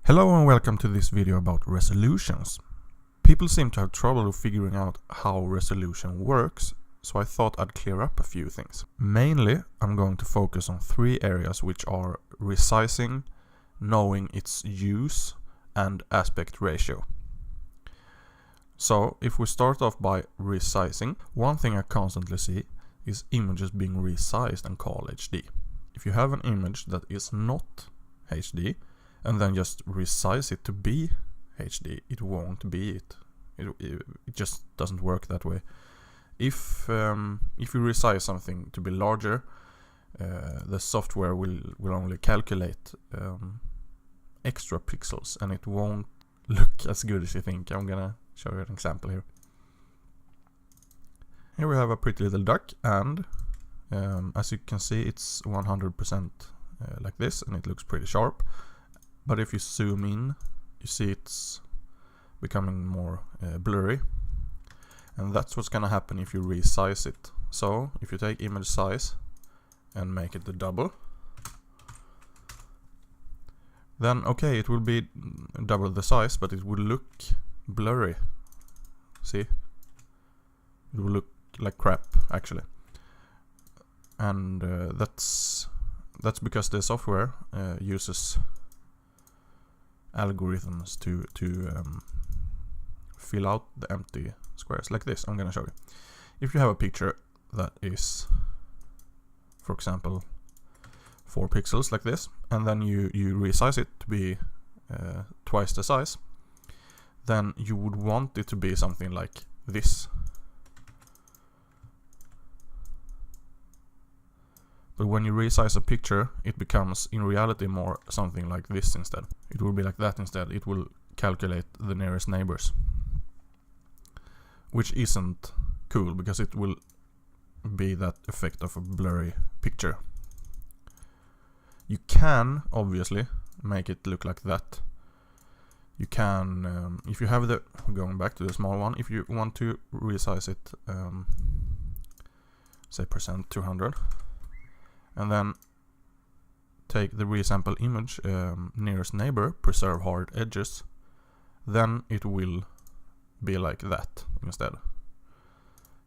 Hello and welcome to this video about resolutions. People seem to have trouble figuring out how resolution works, so I thought I'd clear up a few things. Mainly, I'm going to focus on three areas, which are resizing, knowing its use, and aspect ratio. So, if we start off by resizing, one thing I constantly see is images being resized and called HD. If you have an image that is not HD, and then just resize it to be HD, it won't be it. It just doesn't work that way. If you resize something to be larger, the software will only calculate extra pixels, and it won't look as good as you think. I'm gonna show you an example here. Here we have a pretty little duck, and as you can see, it's 100% like this, and it looks pretty sharp. But if you zoom in, you see it's becoming more blurry. And that's what's gonna happen if you resize it. So, if you take image size and make it the double, then okay, it will be double the size, but it will look blurry. See? It will look like crap, actually. And that's because the software uses algorithms to fill out the empty squares like this. I'm gonna show you. If you have a picture that is, for example, 4 pixels like this, and then you resize it to be twice the size, then you would want it to be something like this. But when you resize a picture, it becomes in reality more something like this instead. It will be like that instead. It will calculate the nearest neighbors, which isn't cool because it will be that effect of a blurry picture. You can obviously make it look like that. You can, if you have the, going back to the small one, if you want to resize it, say %200, and then take the resample image nearest neighbor, preserve hard edges, then it will be like that instead.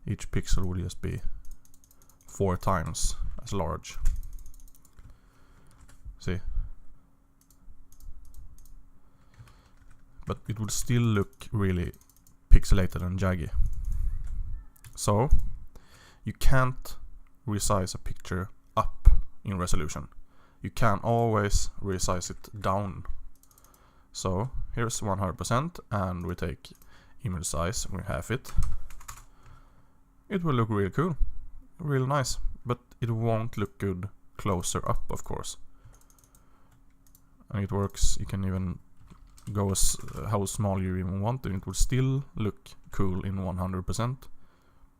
Each pixel will just be 4 times as large. See? But it would still look really pixelated and jaggy. So, you can't resize a picture up in resolution. You can always resize it down. So here's 100%, and we take image size, we half it. It will look really cool, really nice, but it won't look good closer up, of course. And it works, you can even go as how small you even want, and it will still look cool in 100%,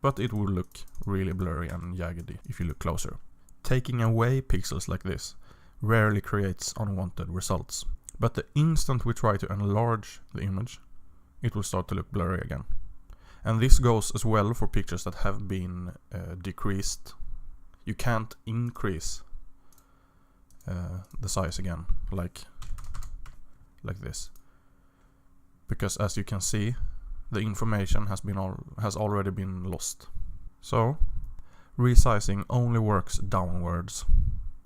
but it will look really blurry and jaggedy if you look closer. Taking away pixels like this rarely creates unwanted results, but the instant we try to enlarge the image, it will start to look blurry again. And this goes as well for pictures that have been decreased. You can't increase the size again, like this, because as you can see, the information has already been lost. So resizing only works downwards.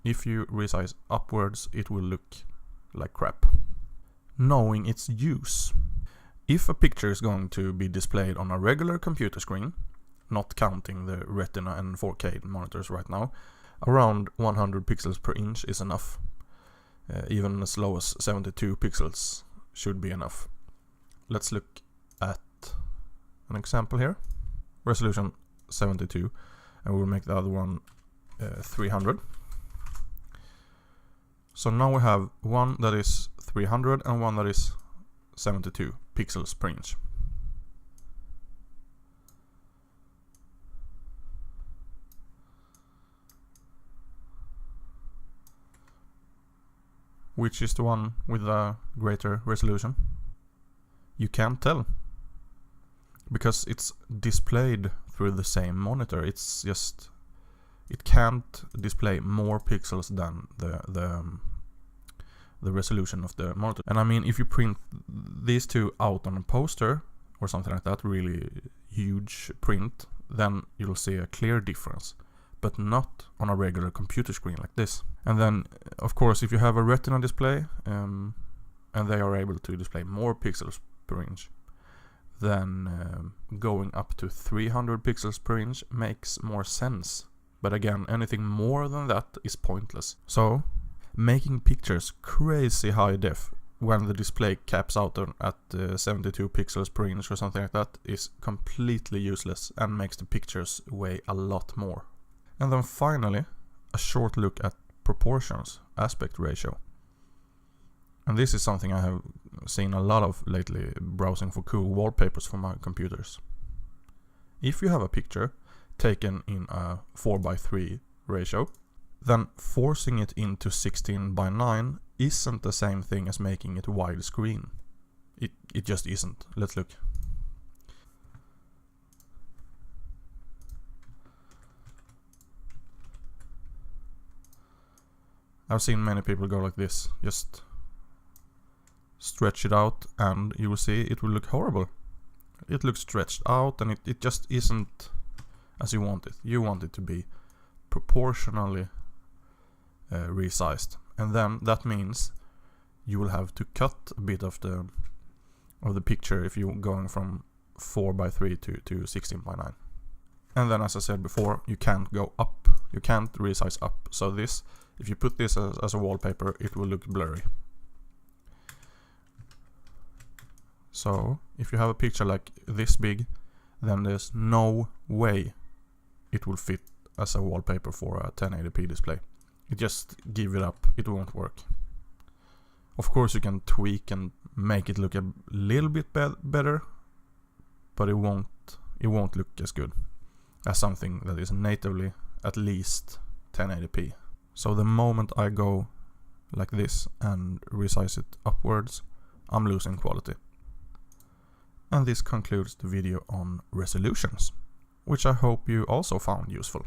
If you resize upwards, it will look like crap. Knowing its use. If a picture is going to be displayed on a regular computer screen, not counting the Retina and 4K monitors right now, around 100 pixels per inch is enough. Even as low as 72 pixels should be enough. Let's look at an example here. Resolution 72. And we'll make the other one 300. So now we have one that is 300 and one that is 72 pixels per inch. Which is the one with a greater resolution? You can't tell, because it's displayed through the same monitor. It's just, it can't display more pixels than the resolution of the monitor. And I mean, if you print these two out on a poster or something like that, really huge print, then you'll see a clear difference, but not on a regular computer screen like this. And then, of course, if you have a Retina display, and they are able to display more pixels per inch, then going up to 300 pixels per inch makes more sense. But again, anything more than that is pointless. So, making pictures crazy high def when the display caps out at 72 pixels per inch or something like that is completely useless and makes the pictures weigh a lot more. And then finally, a short look at proportions, aspect ratio. And this is something I have seen a lot of lately browsing for cool wallpapers for my computers. If you have a picture taken in a 4:3 ratio, then forcing it into 16:9 isn't the same thing as making it widescreen. It just isn't. Let's look. I've seen many people go like this, just stretch it out, and you will see it will look horrible. It looks stretched out, and it just isn't as you want it. You want it to be proportionally resized, and then that means you will have to cut a bit of the picture if you're going from 4:3 to 16:9. And then, as I said before, you can't go up. You can't resize up. So this, if you put this as a wallpaper, it will look blurry. So if you have a picture like this big, then there's no way it will fit as a wallpaper for a 1080p display. Just give it up. It won't work. Of course, you can tweak and make it look a little bit better, but it won't look as good as something that is natively at least 1080p. So the moment I go like this and resize it upwards, I'm losing quality. And this concludes the video on resolutions, which I hope you also found useful.